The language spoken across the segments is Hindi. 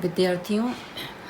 विद्यार्थियों,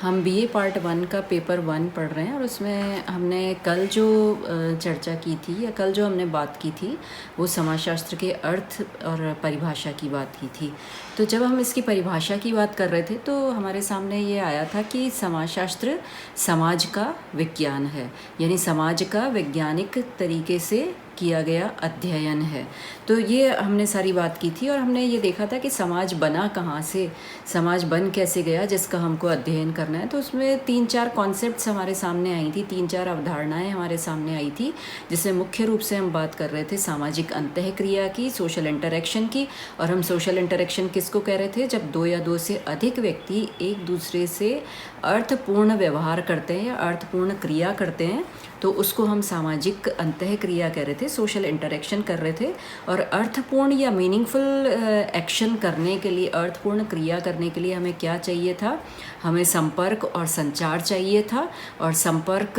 हम बीए पार्ट 1 का पेपर 1 पढ़ रहे हैं और उसमें हमने कल जो चर्चा की थी या कल जो हमने बात की थी वो समाजशास्त्र के अर्थ और परिभाषा की बात की थी। तो जब हम इसकी परिभाषा की बात कर रहे थे तो हमारे सामने ये आया था कि समाजशास्त्र समाज का विज्ञान है, यानी समाज का वैज्ञानिक तरीके से किया गया अध्ययन है। तो ये हमने सारी बात की थी और हमने ये देखा था कि समाज बना कहाँ से, समाज बन कैसे गया जिसका हमको अध्ययन करना है। तो उसमें 3-4 कॉन्सेप्ट्स हमारे सामने आई थी, 3-4 अवधारणाएं हमारे सामने आई थी, जिसमें मुख्य रूप से हम बात कर रहे थे सामाजिक अंतःक्रिया की, सोशल इंटरेक्शन की। और हम सोशल इंटरेक्शन किसको कह रहे थे? जब 2 या 2 से अधिक व्यक्ति एक दूसरे से अर्थपूर्ण व्यवहार करते हैं या अर्थपूर्ण क्रिया करते हैं तो उसको हम सामाजिक अंतःक्रिया कह रहे थे, सोशल इंटरेक्शन कर रहे थे। और अर्थपूर्ण या मीनिंगफुल एक्शन करने के लिए, अर्थपूर्ण क्रिया करने के लिए हमें क्या चाहिए था? हमें संपर्क और संचार चाहिए था। और संपर्क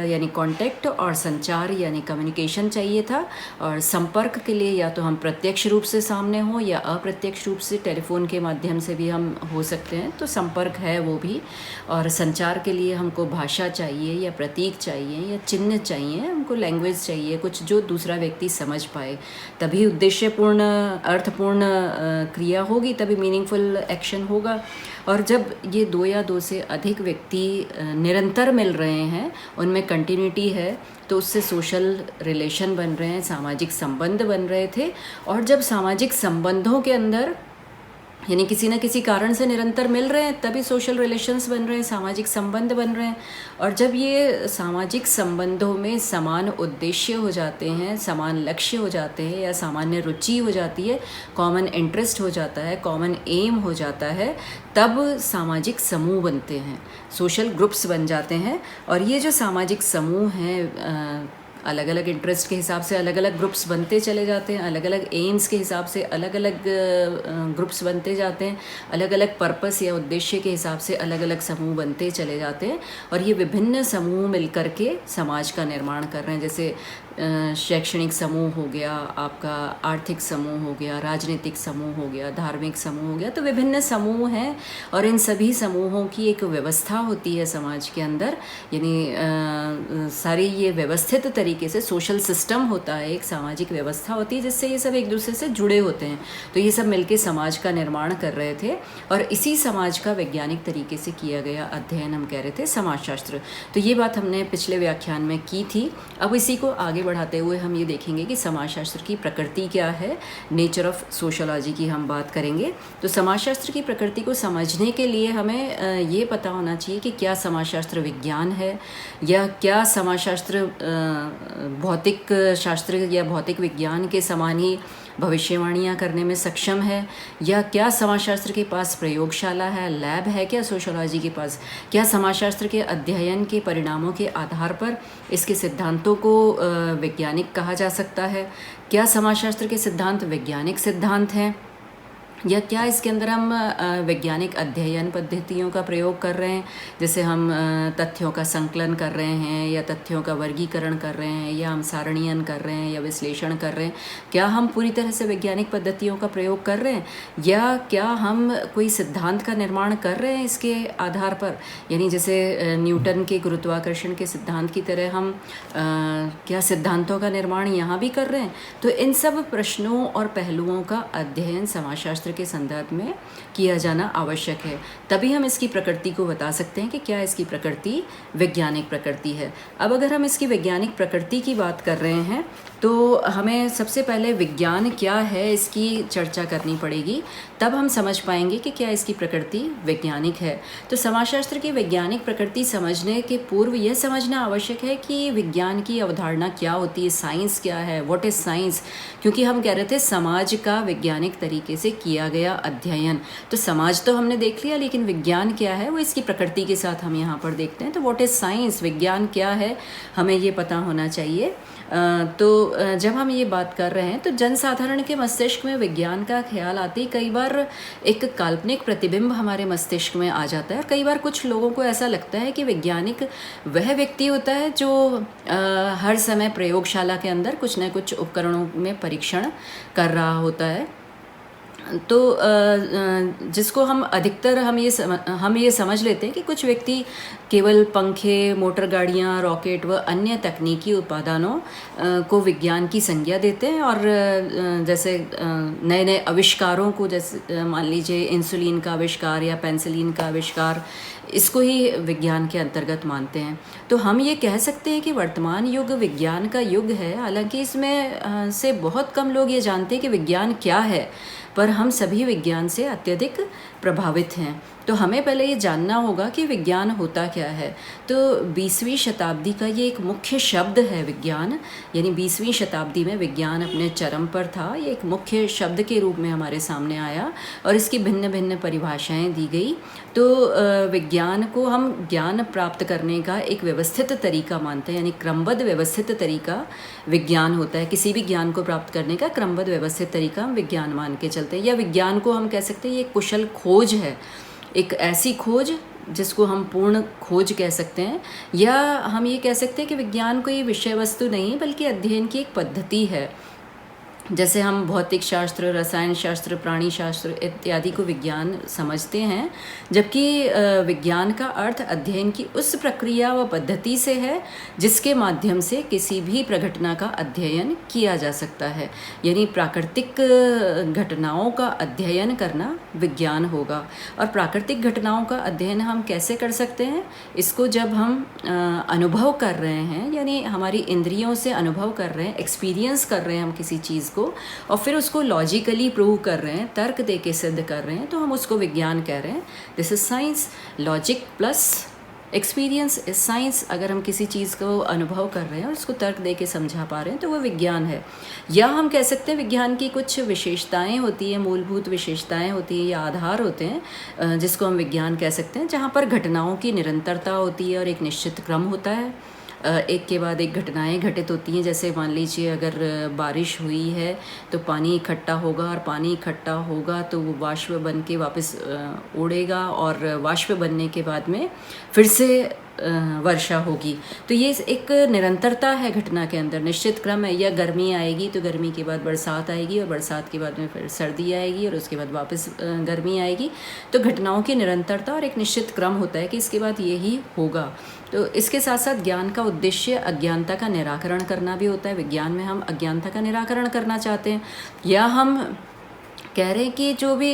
यानी कांटेक्ट और संचार यानी कम्युनिकेशन चाहिए था। और संपर्क के लिए या तो हम प्रत्यक्ष रूप से सामने हो या अप्रत्यक्ष रूप से टेलीफोन के माध्यम से भी हम हो सकते हैं, तो संपर्क है वो भी। और संचार के लिए हमको भाषा चाहिए या प्रतीक चाहिए या चिन्ह चाहिए, हमको लैंग्वेज चाहिए, कुछ जो दूसरा व्यक्ति समझ पाए। तभी उद्देश्यपूर्ण अर्थपूर्ण क्रिया होगी, तभी मीनिंगफुल एक्शन होगा। और जब ये 2 या 2 से अधिक व्यक्ति निरंतर मिल रहे हैं, उनमें कंटिन्यूटी है, तो उससे सोशल रिलेशन बन रहे हैं, सामाजिक संबंध बन रहे थे। और जब सामाजिक संबंधों के अंदर यानी किसी न किसी कारण से निरंतर मिल रहे हैं, तभी सोशल रिलेशंस बन रहे हैं, सामाजिक संबंध बन रहे हैं। और जब ये सामाजिक संबंधों में समान उद्देश्य हो जाते हैं, समान लक्ष्य हो जाते हैं या सामान्य रुचि हो जाती है, कॉमन इंटरेस्ट हो जाता है, कॉमन एम हो जाता है, तब सामाजिक समूह बनते हैं, सोशल ग्रुप्स बन जाते हैं। और ये जो सामाजिक समूह हैं, अलग अलग इंटरेस्ट के हिसाब से अलग अलग ग्रुप्स बनते चले जाते हैं, अलग अलग एम्स के हिसाब से अलग अलग ग्रुप्स बनते जाते हैं, अलग अलग पर्पस या उद्देश्य के हिसाब से अलग अलग समूह बनते चले जाते हैं। और ये विभिन्न समूह मिलकर के समाज का निर्माण कर रहे हैं। जैसे शैक्षणिक समूह हो गया, आपका आर्थिक समूह हो गया, राजनीतिक समूह हो गया, धार्मिक समूह हो गया, तो विभिन्न समूह हैं। और इन सभी समूहों की एक व्यवस्था होती है समाज के अंदर, यानी सारी ये व्यवस्थित तरीके से सोशल सिस्टम होता है, एक सामाजिक व्यवस्था होती है जिससे ये सब एक दूसरे से जुड़े होते हैं। तो ये सब मिलके समाज का निर्माण कर रहे थे और इसी समाज का वैज्ञानिक तरीके से किया गया अध्ययन हम कह रहे थे समाजशास्त्र। तो ये बात हमने पिछले व्याख्यान में की थी। अब इसी को आगे बढ़ाते हुए हम ये देखेंगे कि समाजशास्त्र की प्रकृति क्या है, नेचर ऑफ सोशोलॉजी की हम बात करेंगे। तो समाजशास्त्र की प्रकृति को समझने के लिए हमें ये पता होना चाहिए कि क्या समाजशास्त्र विज्ञान है या क्या समाजशास्त्र भौतिक शास्त्र या भौतिक विज्ञान के समान ही भविष्यवाणियाँ करने में सक्षम है, या क्या समाजशास्त्र के पास प्रयोगशाला है, लैब है क्या सोशोलॉजी के पास? क्या समाजशास्त्र के अध्ययन के परिणामों के आधार पर इसके सिद्धांतों को वैज्ञानिक कहा जा सकता है? क्या समाजशास्त्र के सिद्धांत वैज्ञानिक सिद्धांत हैं, या क्या इसके अंदर हम वैज्ञानिक अध्ययन पद्धतियों का प्रयोग कर रहे हैं? जैसे हम तथ्यों का संकलन कर रहे हैं या तथ्यों का वर्गीकरण कर रहे हैं या हम सारणीयन कर रहे हैं या विश्लेषण कर रहे हैं। क्या हम पूरी तरह से वैज्ञानिक पद्धतियों का प्रयोग कर रहे हैं, या क्या हम कोई सिद्धांत का निर्माण कर रहे हैं इसके आधार पर? यानी जैसे न्यूटन के गुरुत्वाकर्षण के सिद्धांत की तरह हम क्या सिद्धांतों का निर्माण यहाँ भी कर रहे हैं? तो इन सब प्रश्नों और पहलुओं का अध्ययन समाजशास्त्र के संदर्भ में किया जाना आवश्यक है। तभी हम इसकी प्रकृति को बता सकते हैं कि क्या इसकी प्रकृति वैज्ञानिक प्रकृति है। अब अगर हम इसकी वैज्ञानिक प्रकृति की बात कर रहे हैं तो हमें सबसे पहले विज्ञान क्या है इसकी चर्चा करनी पड़ेगी, तब हम समझ पाएंगे कि क्या इसकी प्रकृति वैज्ञानिक है। तो समाजशास्त्र की वैज्ञानिक प्रकृति समझने के पूर्व यह समझना आवश्यक है कि विज्ञान की अवधारणा क्या होती है, साइंस क्या है, व्हाट इज साइंस। क्योंकि हम कह रहे थे समाज का वैज्ञानिक तरीके से किया गया अध्ययन। तो समाज तो हमने देख लिया, लेकिन विज्ञान क्या है वो इसकी प्रकृति के साथ हम यहाँ पर देखते हैं। तो व्हाट इज साइंस, विज्ञान क्या है, हमें ये पता होना चाहिए। तो जब हम ये बात कर रहे हैं तो जनसाधारण के मस्तिष्क में विज्ञान का ख्याल आते ही कई बार एक काल्पनिक प्रतिबिंब हमारे मस्तिष्क में आ जाता है। और कई बार कुछ लोगों को ऐसा लगता है कि वैज्ञानिक वह व्यक्ति होता है जो हर समय प्रयोगशाला के अंदर कुछ न कुछ उपकरणों में परीक्षण कर रहा होता है। तो जिसको हम अधिकतर हम ये समझ लेते हैं कि कुछ व्यक्ति केवल पंखे, मोटर गाड़ियाँ, रॉकेट व अन्य तकनीकी उत्पादनों को विज्ञान की संज्ञा देते हैं, और जैसे नए नए आविष्कारों को, जैसे मान लीजिए इंसुलिन का आविष्कार या पेनिसिलिन का आविष्कार, इसको ही विज्ञान के अंतर्गत मानते हैं। तो हम ये कह सकते हैं कि वर्तमान युग विज्ञान का युग है। हालांकि इसमें से बहुत कम लोग ये जानते हैं कि विज्ञान क्या है, पर हम सभी विज्ञान से अत्यधिक प्रभावित हैं। तो हमें पहले ये जानना होगा कि विज्ञान होता क्या है। तो 20वीं शताब्दी का ये एक मुख्य शब्द है विज्ञान, यानी 20वीं शताब्दी में विज्ञान अपने चरम पर था। ये एक मुख्य शब्द के रूप में हमारे सामने आया और इसकी भिन्न भिन्न परिभाषाएं दी गई। तो विज्ञान को हम ज्ञान प्राप्त करने का एक व्यवस्थित तरीका मानते हैं, यानी क्रमबद्ध व्यवस्थित तरीका विज्ञान होता है। किसी भी ज्ञान को प्राप्त करने का क्रमबद्ध व्यवस्थित तरीका हम विज्ञान मान के चलते हैं। या विज्ञान को हम कह सकते हैं ये कुशल खोज है, एक ऐसी खोज जिसको हम पूर्ण खोज कह सकते हैं। या हम ये कह सकते हैं कि विज्ञान कोई विषय वस्तु नहीं बल्कि अध्ययन की एक पद्धति है। जैसे हम भौतिक शास्त्र, रसायन शास्त्र, प्राणी शास्त्र इत्यादि को विज्ञान समझते हैं, जबकि विज्ञान का अर्थ अध्ययन की उस प्रक्रिया व पद्धति से है जिसके माध्यम से किसी भी प्रघटना का अध्ययन किया जा सकता है। यानी प्राकृतिक घटनाओं का अध्ययन करना विज्ञान होगा। और प्राकृतिक घटनाओं का अध्ययन हम कैसे कर सकते हैं? इसको जब हम अनुभव कर रहे हैं, यानी हमारी इंद्रियों से अनुभव कर रहे हैं, एक्सपीरियंस कर रहे हैं हम किसी चीज़ को, और फिर उसको लॉजिकली प्रूव कर रहे हैं, तर्क दे के सिद्ध कर रहे हैं, तो हम उसको विज्ञान कह रहे हैं। This is science. Logic plus experience is science. अगर हम किसी चीज़ को अनुभव कर रहे हैं और उसको तर्क दे के समझा पा रहे हैं तो वो विज्ञान है। या हम कह सकते हैं विज्ञान की कुछ विशेषताएं होती हैं, मूलभूत विशेषताएं होती हैं या आधार होते हैं, जिसको हम विज्ञान कह सकते हैं, जहाँ पर घटनाओं की निरंतरता होती है और एक निश्चित क्रम होता है। एक के बाद एक घटनाएं घटित होती हैं। जैसे मान लीजिए अगर बारिश हुई है तो पानी इकट्ठा होगा, और पानी इकट्ठा होगा तो वो वाष्प बन के वापस उड़ेगा, और वाष्प बनने के बाद में फिर से वर्षा होगी। तो ये एक निरंतरता है घटना के अंदर, निश्चित क्रम है। या गर्मी आएगी तो गर्मी के बाद बरसात आएगी, और बरसात के बाद में फिर सर्दी आएगी, और उसके बाद वापस गर्मी आएगी। तो घटनाओं की निरंतरता और एक निश्चित क्रम होता है कि इसके बाद यही होगा। तो इसके साथ साथ ज्ञान का उद्देश्य अज्ञानता का निराकरण करना भी होता है। विज्ञान में हम अज्ञानता का निराकरण करना चाहते हैं, या हम कह रहे हैं कि जो भी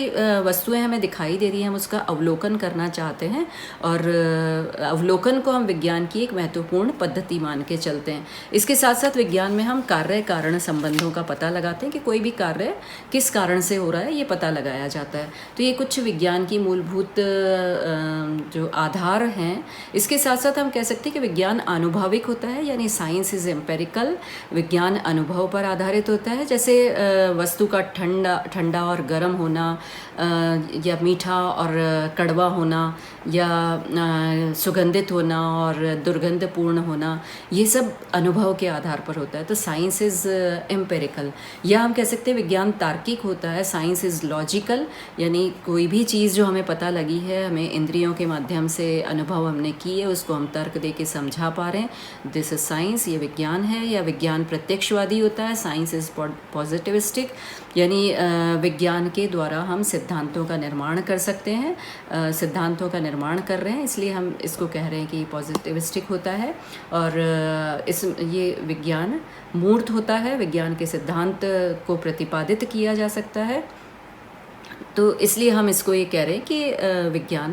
वस्तुएं हमें दिखाई दे रही हैं हम उसका अवलोकन करना चाहते हैं, और अवलोकन को हम विज्ञान की एक महत्वपूर्ण पद्धति मान के चलते हैं। इसके साथ साथ विज्ञान में हम कार्य कारण संबंधों का पता लगाते हैं कि कोई भी कार्य किस कारण से हो रहा है, ये पता लगाया जाता है। तो ये कुछ विज्ञान की मूलभूत जो आधार हैं। इसके साथ साथ हम कह सकते हैं कि विज्ञान आनुभविक होता है, यानी साइंस इज एम्पेरिकल। विज्ञान अनुभव पर आधारित होता है। जैसे वस्तु का ठंडा और गर्म होना, या मीठा और कड़वा होना, या सुगंधित होना और दुर्गंधपूर्ण होना, ये सब अनुभव के आधार पर होता है। तो साइंस इज़ एम्पेरिकल। या हम कह सकते हैं विज्ञान तार्किक होता है, साइंस इज़ लॉजिकल। यानी कोई भी चीज़ जो हमें पता लगी है, हमें इंद्रियों के माध्यम से अनुभव हमने की है, उसको हम तर्क दे के समझा पा रहे हैं, दिस इज साइंस, ये विज्ञान है। या विज्ञान प्रत्यक्षवादी होता है, साइंस इज़ पॉजिटिविस्टिक। यानी विज्ञान के द्वारा हम सिद्धांतों का निर्माण कर सकते हैं, सिद्धांतों का निर्माण कर रहे हैं, इसलिए हम इसको कह रहे हैं कि पॉजिटिविस्टिक होता है। और ये विज्ञान मूर्त होता है, विज्ञान के सिद्धांत को प्रतिपादित किया जा सकता है। तो इसलिए हम इसको ये कह रहे हैं कि विज्ञान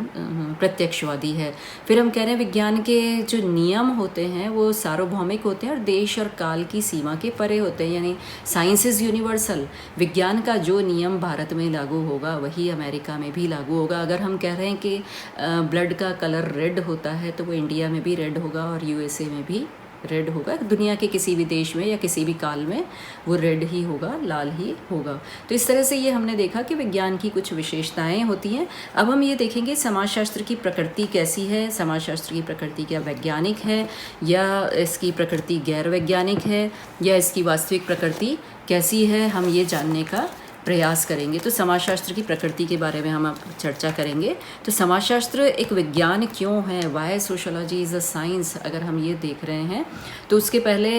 प्रत्यक्षवादी है। फिर हम कह रहे हैं विज्ञान के जो नियम होते हैं वो सार्वभौमिक होते हैं और देश और काल की सीमा के परे होते हैं, यानी साइंस इज़ यूनिवर्सल। विज्ञान का जो नियम भारत में लागू होगा वही अमेरिका में भी लागू होगा। अगर हम कह रहे हैं कि ब्लड का कलर रेड होता है तो वो इंडिया में भी रेड होगा और यूएसए में भी रेड होगा। दुनिया के किसी भी देश में या किसी भी काल में वो रेड ही होगा, लाल ही होगा। तो इस तरह से ये हमने देखा कि विज्ञान की कुछ विशेषताएं होती हैं। अब हम ये देखेंगे समाजशास्त्र की प्रकृति कैसी है। समाजशास्त्र की प्रकृति क्या वैज्ञानिक है, या इसकी प्रकृति गैर वैज्ञानिक है, या इसकी वास्तविक प्रकृति कैसी है, हम ये जानने का प्रयास करेंगे। तो समाजशास्त्र की प्रकृति के बारे में हम अब चर्चा करेंगे। तो समाजशास्त्र एक विज्ञान क्यों है, why sociology is a science, अगर हम ये देख रहे हैं तो उसके पहले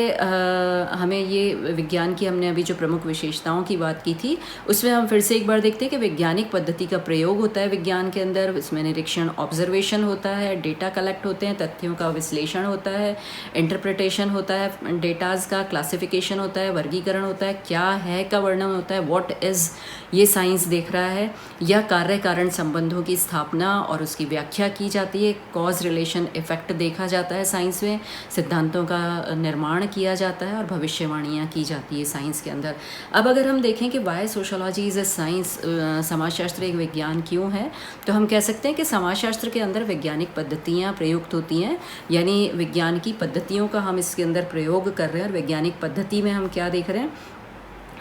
हमें ये विज्ञान की हमने अभी जो प्रमुख विशेषताओं की बात की थी उसमें हम फिर से एक बार देखते हैं कि वैज्ञानिक पद्धति का प्रयोग होता है विज्ञान के अंदर। इसमें निरीक्षण, ऑब्जर्वेशन होता है, डेटा कलेक्ट होते हैं, तथ्यों का विश्लेषण होता है, इंटरप्रिटेशन होता है, डेटाज का क्लासिफिकेशन होता है, वर्गीकरण होता है, क्या है का वर्णन होता है, व्हाट इज़ ये साइंस देख रहा है, या कार्य कारण संबंधों की स्थापना और उसकी व्याख्या की जाती है, कॉज रिलेशन इफेक्ट देखा जाता है साइंस में, सिद्धांतों का निर्माण किया जाता है और भविष्यवाणियाँ की जाती है साइंस के अंदर। अब अगर हम देखें कि why sociology is a science, समाजशास्त्र एक विज्ञान क्यों है, तो हम कह सकते हैं कि समाजशास्त्र के अंदर वैज्ञानिक पद्धतियाँ प्रयुक्त होती हैं, यानी विज्ञान की पद्धतियों का हम इसके अंदर प्रयोग कर रहे हैं। और वैज्ञानिक पद्धति में हम क्या देख रहे हैं,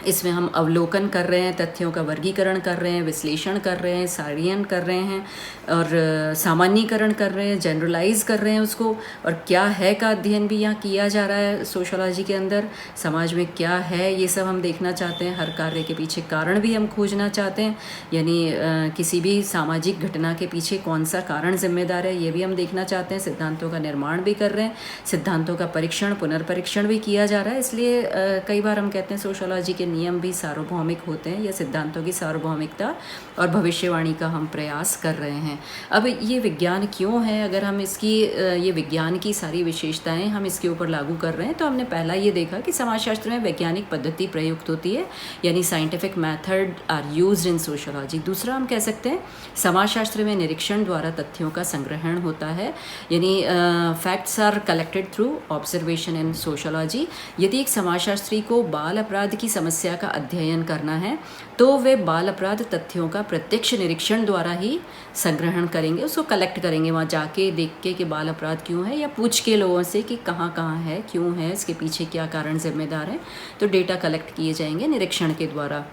इसमें हम अवलोकन कर रहे हैं, तथ्यों का वर्गीकरण कर रहे हैं, विश्लेषण कर रहे हैं, सारियन कर रहे हैं और सामान्यीकरण कर रहे हैं, जनरलाइज कर रहे हैं उसको, और क्या है का अध्ययन भी यहाँ किया जा रहा है सोशोलॉजी के अंदर। समाज में क्या है ये सब हम देखना चाहते हैं, हर कार्य के पीछे कारण भी हम खोजना चाहते हैं, यानी किसी भी सामाजिक घटना के पीछे कौन सा कारण जिम्मेदार है ये भी हम देखना चाहते हैं। सिद्धांतों का निर्माण भी कर रहे हैं, सिद्धांतों का परीक्षण, पुनर्परीक्षण भी किया जा रहा है। इसलिए कई बार हम कहते हैं सोशोलॉजी के नियम भी सार्वभौमिक होते हैं, या सिद्धांतों की सार्वभौमिकता और भविष्यवाणी का हम प्रयास कर रहे हैं। अब ये विज्ञान क्यों है, अगर हम इसकी ये विज्ञान की सारी विशेषताएं हम इसके ऊपर लागू कर रहे हैं, तो हमने पहला ये देखा कि समाजशास्त्र में वैज्ञानिक पद्धति प्रयुक्त होती है, यानी scientific method are used in sociology. दूसरा हम कह सकते हैं समाजशास्त्र में निरीक्षण द्वारा तथ्यों का संग्रहण होता है, यानी facts are collected through observation in sociology. यदि एक समाजशास्त्री को बाल अपराध की समस्या का अध्ययन करना है तो वे बाल अपराध तथ्यों का प्रत्यक्ष निरीक्षण द्वारा ही संग्रहण करेंगे, उसको कलेक्ट करेंगे, वहाँ जाके देख के कि बाल अपराध क्यों है, या पूछ के लोगों से कि कहाँ कहाँ है, क्यों है, इसके पीछे क्या कारण जिम्मेदार है। तो डेटा कलेक्ट किए जाएंगे निरीक्षण के द्वारा।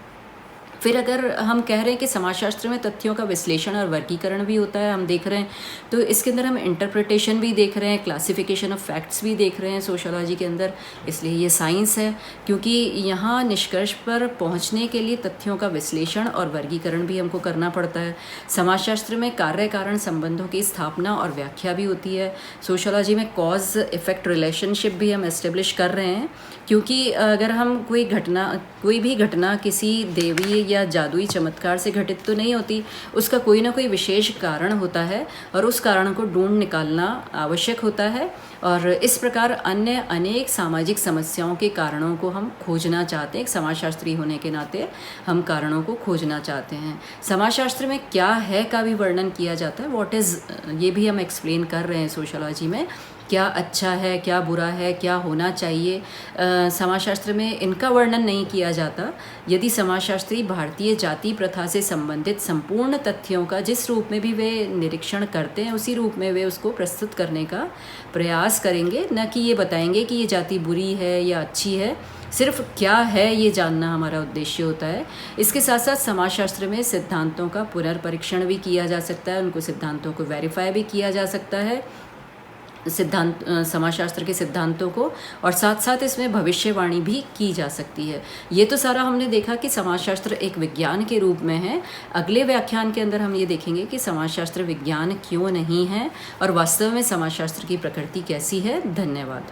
फिर अगर हम कह रहे हैं कि समाजशास्त्र में तथ्यों का विश्लेषण और वर्गीकरण भी होता है, हम देख रहे हैं, तो इसके अंदर हम इंटरप्रिटेशन भी देख रहे हैं, क्लासिफिकेशन ऑफ फैक्ट्स भी देख रहे हैं सोशोलॉजी के अंदर। इसलिए ये साइंस है, क्योंकि यहाँ निष्कर्ष पर पहुँचने के लिए तथ्यों का विश्लेषण और वर्गीकरण भी हमको करना पड़ता है। समाजशास्त्र में कार्य कारण संबंधों की स्थापना और व्याख्या भी होती है। सोशोलॉजी में कॉज इफेक्ट रिलेशनशिप भी हम एस्टेब्लिश कर रहे हैं, क्योंकि अगर हम कोई भी घटना किसी देवी या जादुई चमत्कार से घटित तो नहीं होती, उसका कोई ना कोई विशेष कारण होता है और उस कारण को ढूंढ निकालना आवश्यक होता है। और इस प्रकार अन्य अनेक सामाजिक समस्याओं के कारणों को हम खोजना चाहते हैं। एक समाजशास्त्री होने के नाते हम कारणों को खोजना चाहते हैं। समाजशास्त्र में क्या है का भी वर्णन किया जाता है, व्हाट इज़, ये भी हम एक्सप्लेन कर रहे हैं सोशोलॉजी में, क्या अच्छा है, क्या बुरा है, क्या होना चाहिए। समाजशास्त्र में इनका वर्णन नहीं किया जाता। यदि समाजशास्त्री भारतीय जाति प्रथा से संबंधित संपूर्ण तथ्यों का जिस रूप में भी वे निरीक्षण करते हैं उसी रूप में वे उसको प्रस्तुत करने का प्रयास करेंगे, न कि ये बताएंगे कि ये जाति बुरी है या अच्छी है। सिर्फ क्या है ये जानना हमारा उद्देश्य होता है। इसके साथ साथ समाजशास्त्र में सिद्धांतों का पुनर्परीक्षण भी किया जा सकता है, उनको सिद्धांतों को वेरीफाई भी किया जा सकता है, समाजशास्त्र के सिद्धांतों को, और साथ साथ इसमें भविष्यवाणी भी की जा सकती है। ये तो सारा हमने देखा कि समाजशास्त्र एक विज्ञान के रूप में है। अगले व्याख्यान के अंदर हम ये देखेंगे कि समाजशास्त्र विज्ञान क्यों नहीं है और वास्तव में समाजशास्त्र की प्रकृति कैसी है। धन्यवाद।